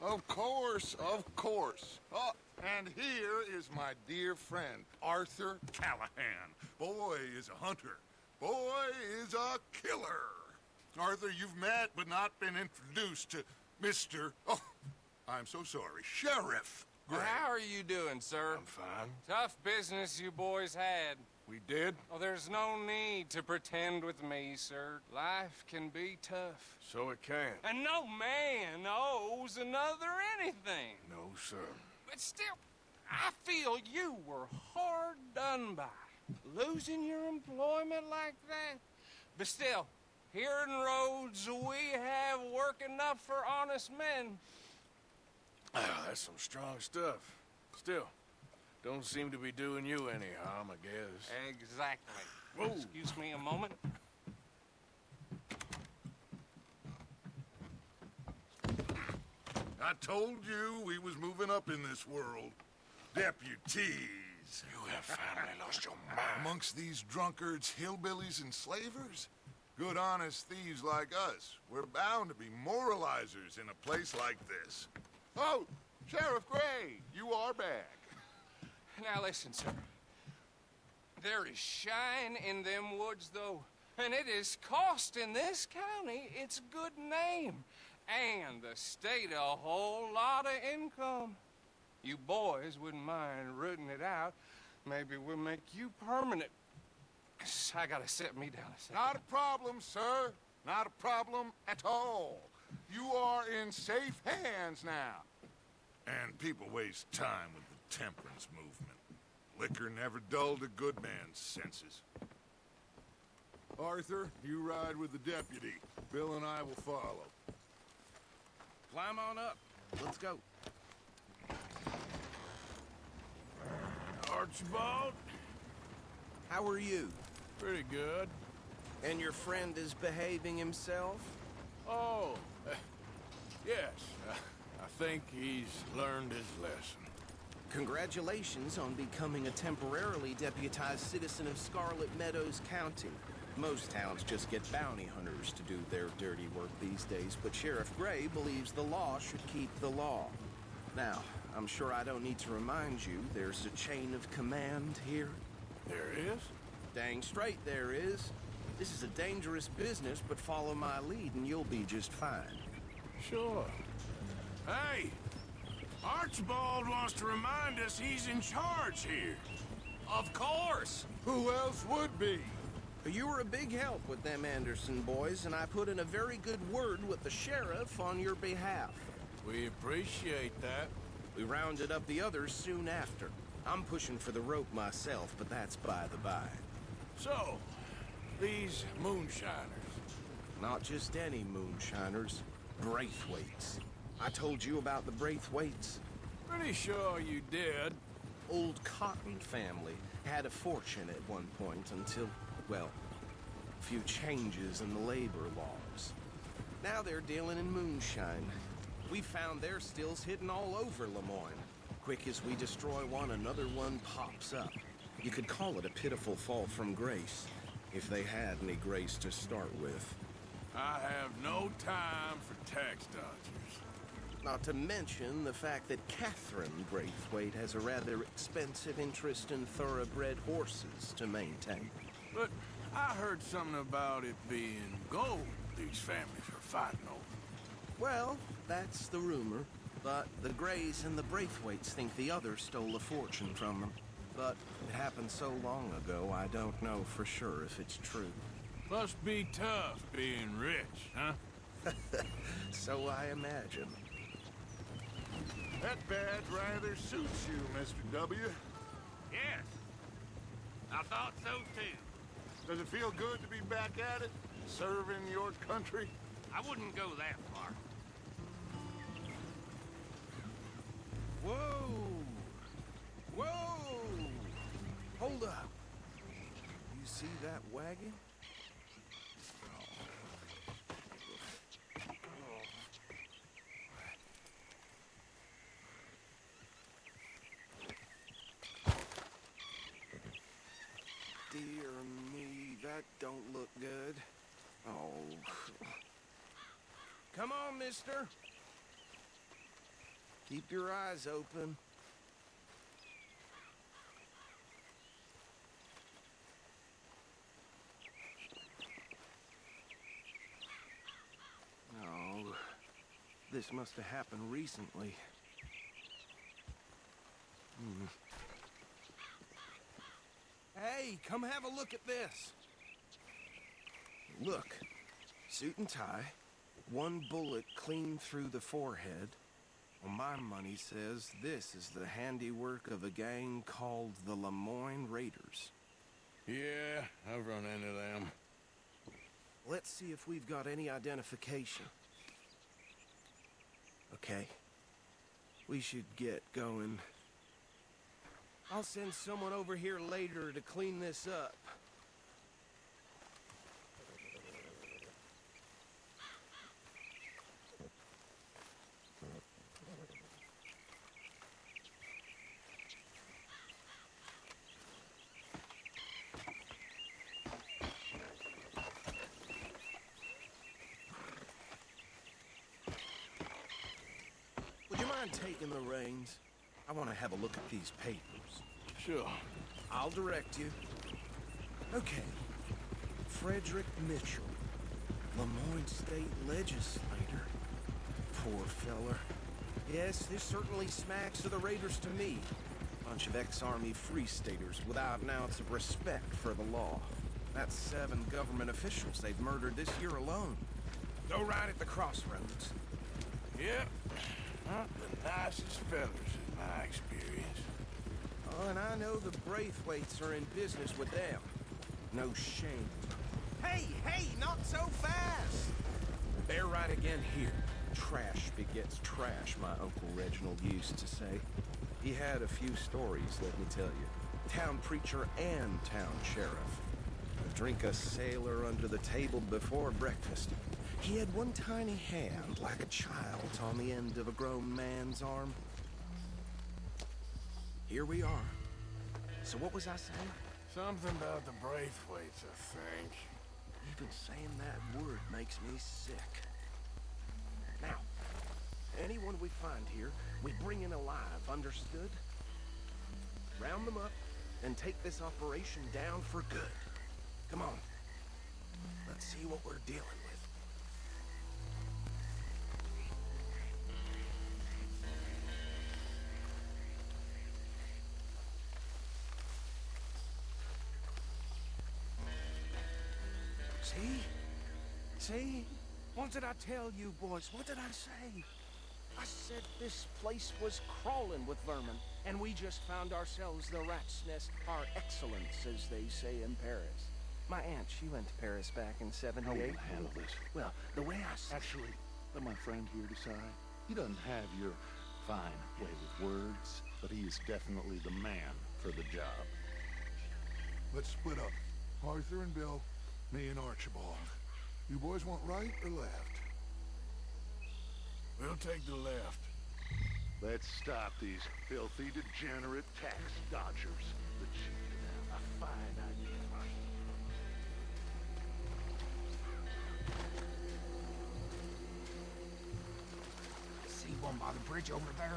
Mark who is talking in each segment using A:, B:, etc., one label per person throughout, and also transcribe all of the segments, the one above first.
A: Of course, of course. Oh, and here is my dear friend, Arthur Callahan. Boy is a hunter. Boy is a killer. Arthur, you've met but not been introduced to Mr. Oh, I'm so sorry, Sheriff Gray.
B: How are you doing, sir?
C: I'm fine.
B: Tough business you boys had.
C: We did?
B: Oh, there's no need to pretend with me, sir. Life can be tough.
C: So it can.
B: And no man owes another anything.
C: No, sir.
B: But still, I feel you were hard done by. Losing your employment like that. But still, here in Rhodes, we have work enough for honest men.
C: That's some strong stuff. Still, don't seem to be doing you any harm, I guess.
B: Exactly.
C: Whoa.
B: Excuse me a moment.
A: I told you we was moving up in this world. Deputies.
C: You have finally lost your mind.
A: Amongst these drunkards, hillbillies, and slavers? Good honest thieves like us. We're bound to be moralizers in a place like this. Oh, Sheriff Gray, you are back.
B: Now listen, sir. There is shine in them woods, though. And it is costing this county its good name. And the state a whole lot of income. You boys wouldn't mind rooting it out. Maybe we'll make you permanent. I gotta sit me down a second.
A: Not a problem, sir. Not a problem at all. You are in safe hands now. And people waste time with the temperance movement. Liquor never dulled a good man's senses. Arthur, you ride with the deputy. Bill and I will follow.
D: Climb on up. Let's go.
C: Archibald?
D: How are you?
C: Pretty good.
D: And your friend is behaving himself?
C: Oh, yes. I think he's learned his lesson.
D: Congratulations on becoming a temporarily deputized citizen of Scarlet Meadows County. Most towns just get bounty hunters to do their dirty work these days, but Sheriff Gray believes the law should keep the law. Now, I'm sure I don't need to remind you there's a chain of command here.
C: There is?
D: Dang straight there is. This is a dangerous business, but follow my lead and you'll be just fine.
C: Sure. Hey! Archibald wants to remind us he's in charge here.
B: Of course!
A: Who else would be?
D: You were a big help with them Anderson boys, and I put in a very good word with the sheriff on your behalf.
C: We appreciate that.
D: We rounded up the others soon after. I'm pushing for the rope myself, but that's by the by.
C: So, these moonshiners.
D: Not just any moonshiners. Braithwaites. I told you about the Braithwaites.
C: Pretty sure you did.
D: Old Cotton family had a fortune at one point until, well, a few changes in the labor laws. Now they're dealing in moonshine. We found their stills hidden all over Lemoyne. Quick as we destroy one, another one pops up. You could call it a pitiful fall from grace, if they had any grace to start with.
C: I have no time for tax dodgers.
D: Not to mention the fact that Catherine Braithwaite has a rather expensive interest in thoroughbred horses to maintain.
C: But I heard something about it being gold these families are fighting over.
D: Well, that's the rumor. But the Grays and the Braithwaites think the others stole a fortune from them. But it happened so long ago, I don't know for sure if it's true.
C: Must be tough being rich, huh?
D: So I imagine.
A: That badge rather suits you, Mr. W.
E: Yes. I thought so, too.
A: Does it feel good to be back at it? Serving your country?
E: I wouldn't go that far.
D: Whoa! Whoa! Hold up. You see that wagon? Dear me, that don't look good. Oh. Come on, mister. Keep your eyes open. No, this must have happened recently. Hey, come have a look at this. Look, suit and tie, one bullet clean through the forehead. Well, my money says this is the handiwork of a gang called the Lemoyne Raiders.
C: Yeah, I've run into them.
D: Let's see if we've got any identification. Okay. We should get going. I'll send someone over here later to clean this up. Would you mind taking the reins? I want to have a look at these papers.
C: Sure.
D: I'll direct you. Okay. Frederick Mitchell, Lemoyne State Legislator. Poor feller. Yes, this certainly smacks of the Raiders to me. Bunch of ex-Army Free Staters without an ounce of respect for the law. That's 7 government officials they've murdered this year alone. Go right at the crossroads.
C: Yep. Not the nicest fellas in my experience.
D: Oh, and I know the Braithwaites are in business with them. No shame. Hey, not so fast! They're right again here. Trash begets trash, my Uncle Reginald used to say. He had a few stories, let me tell you. Town preacher and town sheriff. Drink a sailor under the table before breakfast. He had one tiny hand, like a child, on the end of a grown man's arm. Here we are. So what was I saying?
C: Something about the Braithwaites, I think.
D: Even saying that word makes me sick. Now, anyone we find here, we bring in alive, understood? Round them up and take this operation down for good. Come on. Let's see what we're dealing with. See? What did I tell you, boys? What did I say? I said this place was crawling with vermin, and we just found ourselves the rat's nest par excellence, as they say in Paris. My aunt, she went to Paris back in '78.
F: How will you handle this?
D: Well, the way I see
F: Actually, let my friend here decide. He doesn't have your fine way with words, but he is definitely the man for the job.
A: Let's split up. Arthur and Bill, me and Archibald. You boys want right or left?
C: We'll take the left.
F: Let's stop these filthy, degenerate tax dodgers. The chief of them. A fine idea.
B: See one by the bridge over there?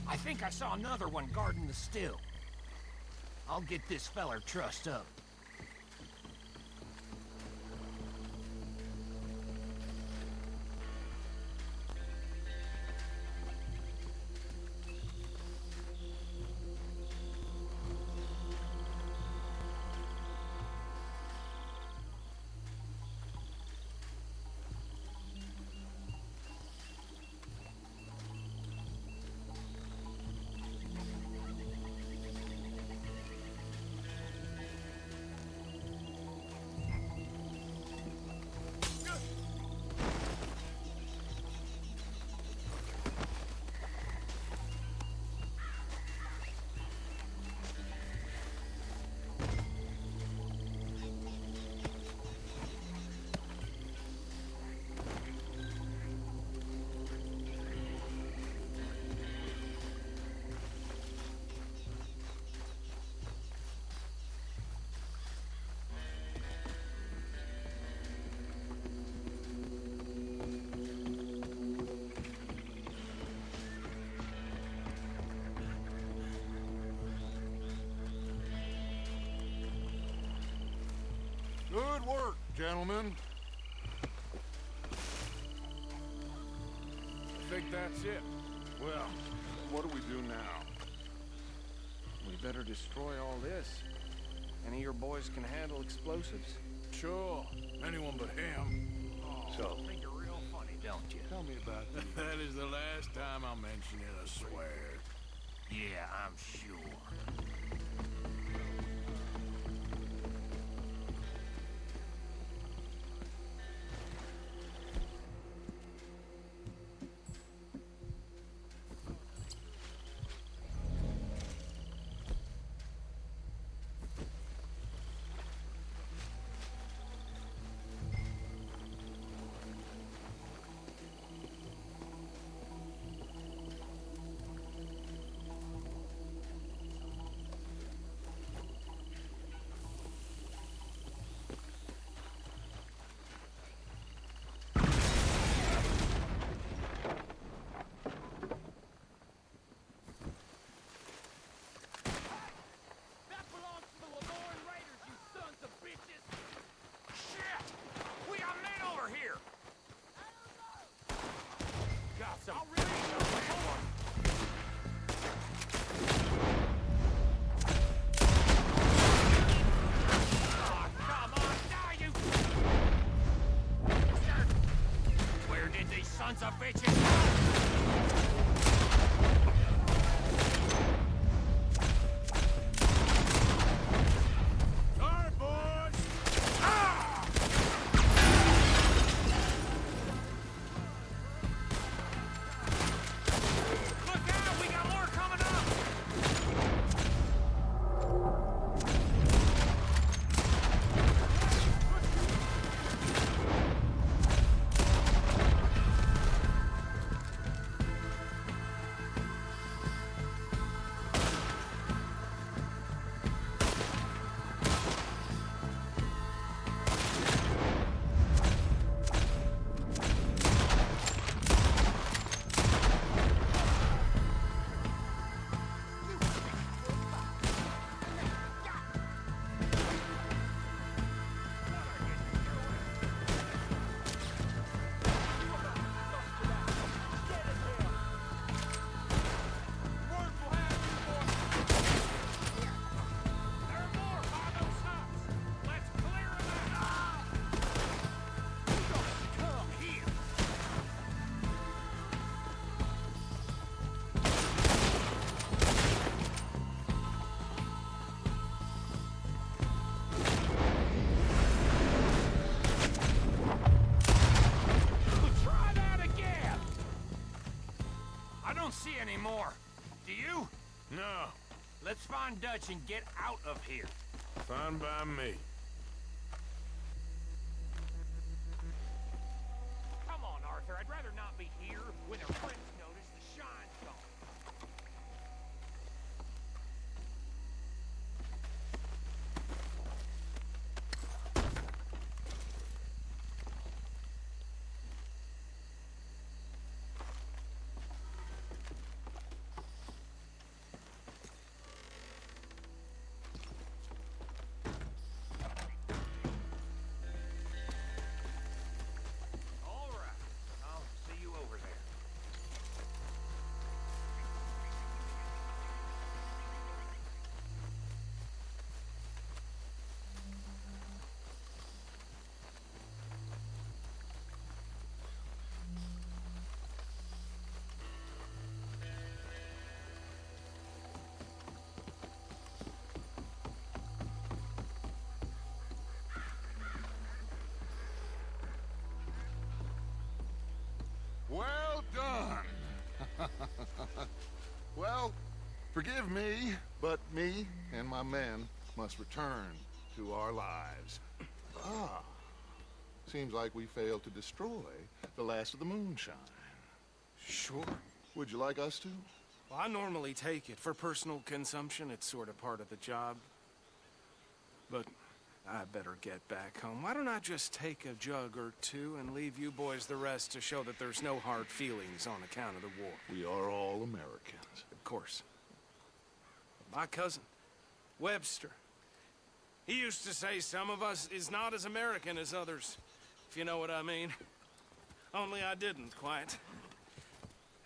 B: I think I saw another one guarding the still. I'll get this feller trussed up.
A: Good work, gentlemen.
C: I think that's it.
A: Well, what do we do now?
G: We better destroy all this. Any of your boys can handle explosives?
C: Sure. Anyone but him.
F: So,
E: Think you're real funny, don't you?
F: tell me about the...
C: That is the last time I'll mention it, I swear.
E: Yeah, I'm sure. Sons of bitches!
C: Sorry, boys!
E: Look out! We got more coming up! See any more? Do you?
C: No.
E: Let's find Dutch and get out of here.
C: Fine by me.
E: Come on, Arthur. I'd rather not be here when their friends notice the shine's gone. All right. I'll see you over there.
A: Well done. Well, forgive me, but me and my men must return to our lives. Ah, seems like we failed to destroy the last of the moonshine.
G: Sure.
A: Would you like us to?
G: Well, I normally take it for personal consumption. It's sort of part of the job. But I better get back home. Why don't I just take a jug or two and leave you boys the rest to show that there's no hard feelings on account of the war?
A: We are all Americans.
G: Of course. My cousin, Webster, He used to say some of us is not as American as others, if you know what I mean. Only I didn't quite.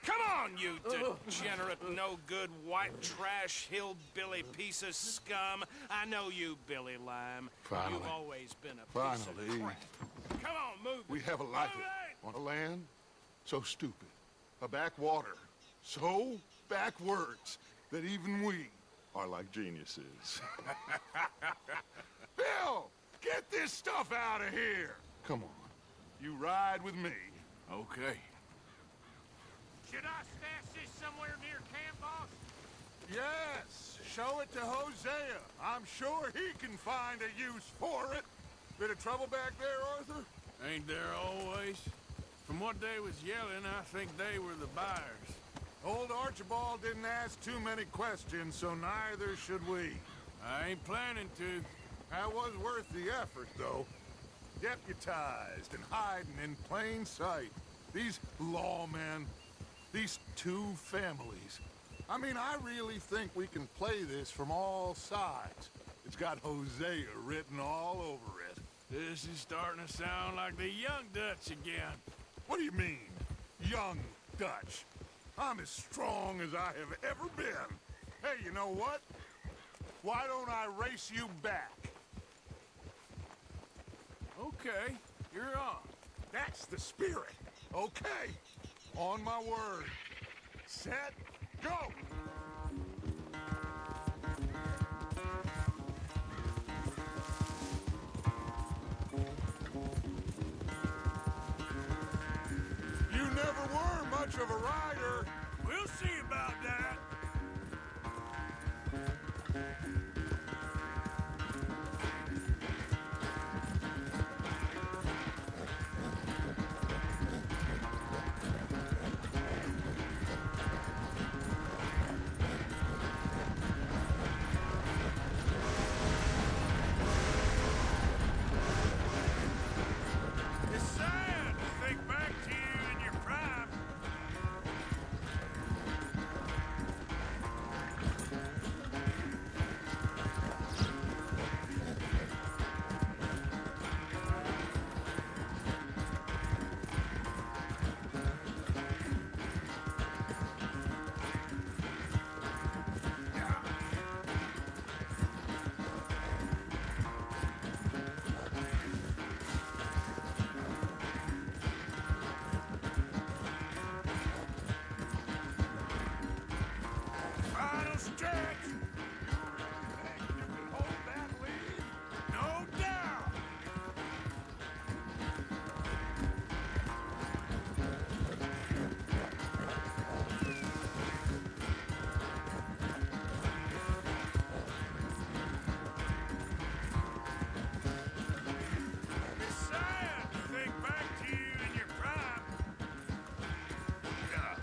G: Come on, you degenerate, no-good, white trash, hillbilly piece of scum. I know you, Billy Lime.
A: Finally.
G: You've always been a piece of crap. Come on, move
A: We
G: it.
A: have a life
G: Move it!
A: on a land so stupid, a backwater so backwards that even we are like geniuses. Bill, get this stuff out of here. Come on, you ride with me.
C: Okay.
E: Should I stash this somewhere near camp, boss?
A: Yes, show it to Hosea. I'm sure he can find a use for it. Bit of trouble back there, Arthur?
C: Ain't there always? From what they was yelling, I think they were the buyers.
A: Old Archibald didn't ask too many questions, so neither should we.
C: I ain't planning to.
A: That was worth the effort, though. Deputized and hiding in plain sight. These lawmen, these two families. I mean, I really think we can play this from all sides. It's got Hosea written all over it.
C: This is starting to sound like the Young Dutch again.
A: What do you mean, young Dutch? I'm as strong as I have ever been. Hey, you know what? Why don't I race you back?
C: Okay, you're on.
A: That's the spirit. Okay. On my word. Set, go! You never were much of a rider.
C: We'll see about that. It's sad to think back to you in your prime. Final stretch.
A: Think you can hold that lead?
C: No doubt. It's sad to think back to you in your prime. Yeah.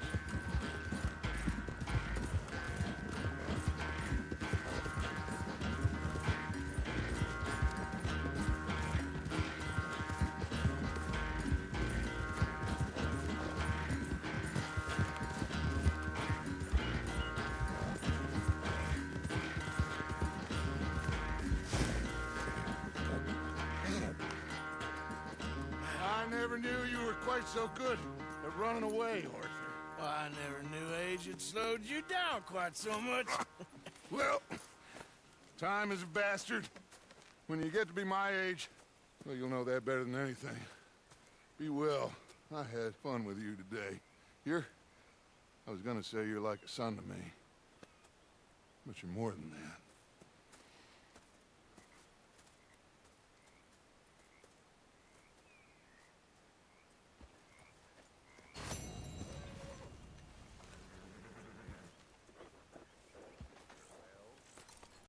A: I never knew you were quite so good at running away, Arthur.
C: I never knew age had slowed you down quite so much.
A: Well, time is a bastard. When you get to be my age, well, you'll know that better than anything. Be well. I had fun with you today. I was gonna say you're like a son to me. But you're more than that.